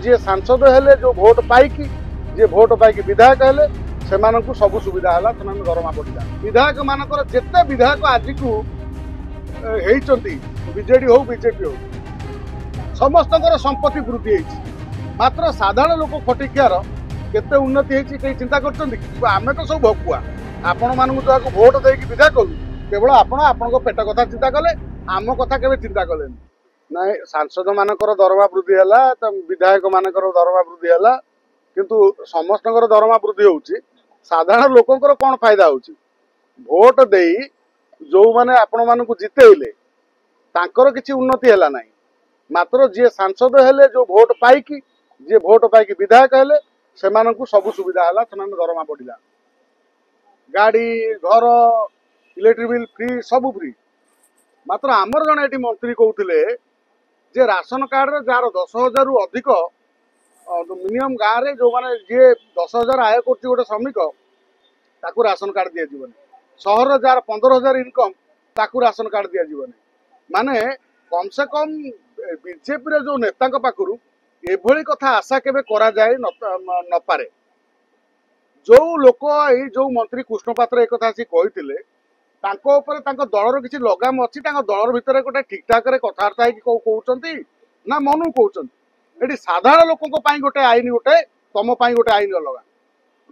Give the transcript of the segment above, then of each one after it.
जी सांसद हेले जो भोट पाइकी जी भोट पाइकी विधायक हेले से सब सुविधा है दरमा बढ़ला विधायक मानकर जिते विधायक आज को बीजेडी हो बीजेपी हो समस्त संपत्ति वृद्धि मात्र साधारण लोक खटिकियार केते उन्नति होती कहीं चिंता करमें तो सब भकुआ आपण मान भोट देकी विदा कलु केवल आपण पेट कथा चिंता कले आम कथा केवे चिंता कले ना सांसद मानकर दरमा वृद्धि है विधायक मानकर दरमा वृद्धि है किंतु समस्त दरमा वृद्धि होउची साधारण लोकंकर कौन फायदा होउची भोट दे जो माने आपण मानकु जितेइले तांकर किछि उन्नति हैला नाही मात्र जी सांसद हेले जो भोट पाइकी जी भोट पाइकी विधायक हेले से सब सुविधा है दरमा बढ़ला गाड़ी घर इलेक्ट्रिक बिल फ्री सब फ्री मात्र आमर जन ये मंत्री कहते जे राशन कार्ड जार 10,000 रु अधिक मिनिमम गाँव में जो मैंने जी 10,000 आय कर गोटे श्रमिक ताकू राशन कार्ड दि जावन सहर जार 15,000 इनकम ताकू राशन कार्ड दि जावन माने कम से कम बीजेपी जो नेता पाखु एभली कथा आशा केबे करा जाए न पारे जो लोक ये जो मंत्री कृष्ण पात्र एक कथा आसी कहिथिले तांको ऊपर तांको दलर किछि लगाम अछि तांको दलर भितर गोटे ठीक ठाक रे कथार्ता कहउचंती ना मनु कहउचंती एटी साधारण लोकंको पई गोटे आईन गोटे तम पई गोटे आईन अलगा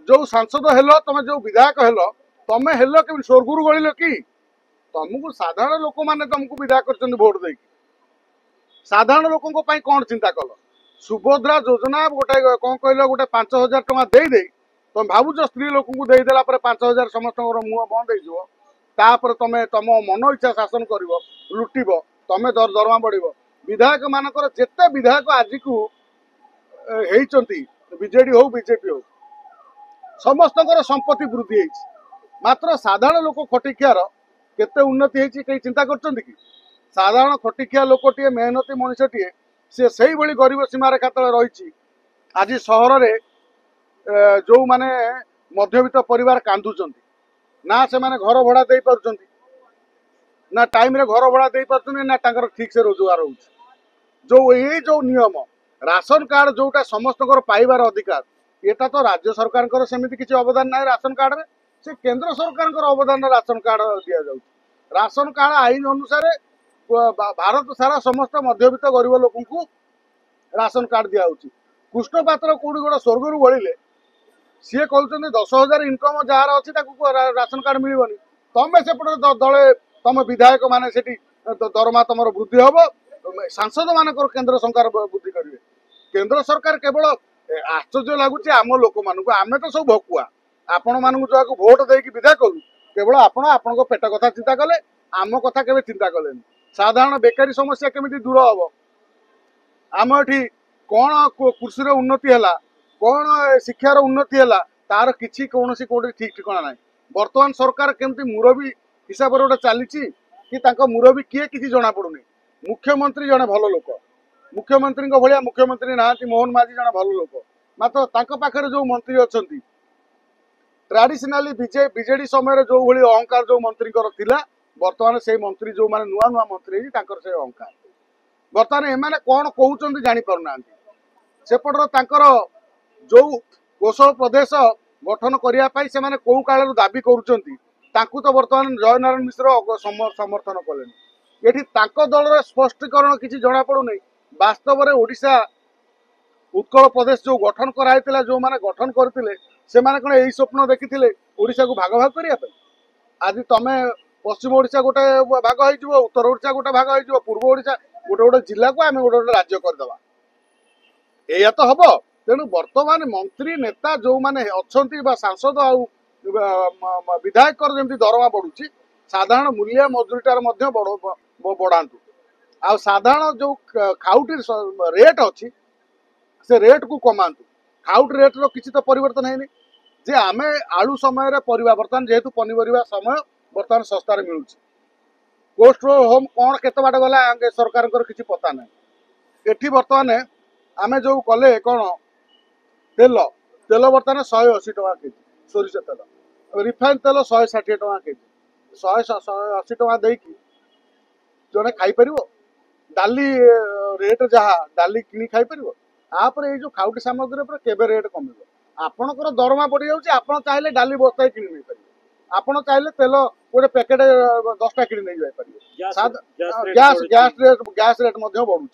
जो सांसद हेलो तमे जो विधायक हेलो तमे हेलो के स्वर्गुरु गळिलो कि तुमको साधारण लोक माने तुमको विधायक करचंती वोट देकी साधारण लोकंको पई कोन चिंता कलो सुभद्रा योजना गोटे कौन कहल गोटे 5,000 टका दे तुम भावुच स्त्री लोक देदेला 5,000 समस्त मुह बंद होपर तुम तुम मन इच्छा शासन कर लुटब तुम दरमा बढ़ विधायक मानकर जिते विधायक आज को बीजेडी हो बीजेपी हो समस्त संपत्ति वृद्धि मात्र साधारण लोक खटिकियार केते उन्नति होती कहीं चिंता कर साधारण खटिकिया लोकटे मेहनती मनुष्यटे से सही भली गरीब सीमारेखा तले रही आज सहर रे जो माने मध्यवित्त परिवार कांदुचंती ना से माने घर भड़ा दे पारुचंती ना टाइम रे घर भड़ा दे पारुचंती ना तांकर ठीक से रोजगार होउछ जो ये जो नियम राशन कार्ड जोटा समस्त पाइबार अधिकार एटा तो राज्य सरकार सेमिति किछि अवदान ना राशन कार्ड रे से केंद्र सरकार अवदान राशन कार्ड दिया जाउछ राशन कार्ड आईन अनुसार भारत सारा समस्त मध्यवित्त गरीब लोक राशन कार्ड दिया कृष्ण पात्र कौटी गोटे स्वर्गर गलिले सी कहते 10,000 इनकम जार अच्छी राशन कार्ड मिलबनी तुम सेपटे दले तुम विधायक माने सेठी दरमा तुम वृद्धि हम सांसद मान केंद्र सरकार वृद्धि करेंगे केंद्र सरकार केवल आश्चर्य लगुच आम लोक मान आम तो सब भकुआ आपण मानू जो भोट देकी विदा कलु केवल आपण पेट कथा चिंता कले आम कथा केवे चिंता कले साधारण बेकारी समस्या केमिति दूर हम आम एठी कौन कृषि उन्नति है कौन शिक्षार उन्नति है तार किसी कौन कौटे ठीक ठिकाना ना बर्तमान सरकार केमती मुरबी हिसाब से गोटे चली कि मुरबी किए किसी जना पड़ुनी मुख्यमंत्री जड़े भल लोक मुख्यमंत्री भाया मुख्यमंत्री ना मोहन माझी जड़े भल लोक मात्र पाखे जो मंत्री अच्छा ट्राडिशनाली बीजेडी समय जो भाई अहंकार जो मंत्री बर्तमान से मंत्री जो माने नुआ नुआ मंत्री से अहंकार बर्तमान एमाने कौन कहउचंती जानि पारुना सेपटर जो कौशल प्रदेश गठन करने से माने कौ काल दाबी करुचंती तो बर्तमान जयनारायण मिश्र समर्थन कले ये दल स्पष्टीकरण किसी जना पड़ूनी वास्तव में ओडिशा उत्कल प्रदेश जो गठन कराइला जो माने गठन करते से माने कौन यही स्वप्न देखी ओडिशा को भाग भाग करने आज तुम पश्चिम ओडिशा गोटे भाग हो उत्तर ओडिशा गोटे भाग हो पूर्व ओडिशा गोटे गोटे जिला को आम गोटे गोटे राज्य करदे या तो हम तेणु बर्तमान मंत्री नेता जो माने अच्छा सांसद आ विधायक जमी दरमा बढ़ुची साधारण मूल्य मजूरीटार बढ़ातु आ साधारण जो खाउटी रेट अच्छी से रेट को कमातु खाउटी रेट रो किसी तो परिवर्तन है जे आमे आलू समय परिवा बर्तमान जेहेतु पनीपरिया समय बर्तमान सस्तार मिलूँ कोस्ट होम कौन केते बाट गला सरकार किसी पता ना एठी बर्तमान आमे जो कले कौन तेल तेल बर्तमान 180 टका केजी सोरिष तेल रिफाइन तेल 160 टका केजी 180 टका देकी जड़े खाई परिवो डाली रेट जहाँ डाली किणी खाई परिवो ତାପରେ ଏଇ ଯୋଉ ଖାଉଟି ସାମଗ୍ରୀ ଉପରେ କେବେ ରେଟ୍ କମିବ? ଆପଣଙ୍କର ଦରମା ବଢି ଯାଉଛି, ଆପଣ ଚାହିଁଲେ ଡାଲି ବସ୍ତାଏ କିଣି ନେଇପାରିବେ, ଆପଣ ଚାହିଁଲେ ତେଲ ଗୋଟେ ପ୍ୟାକେଟ 10ଟା କିଣି ନେଇ ଯାଇପାରିବେ। ଗ୍ୟାସ୍ ଗ୍ୟାସ୍ ରେଟ୍ ରେଟ୍ ମଧ୍ୟ ବଢୁଛି।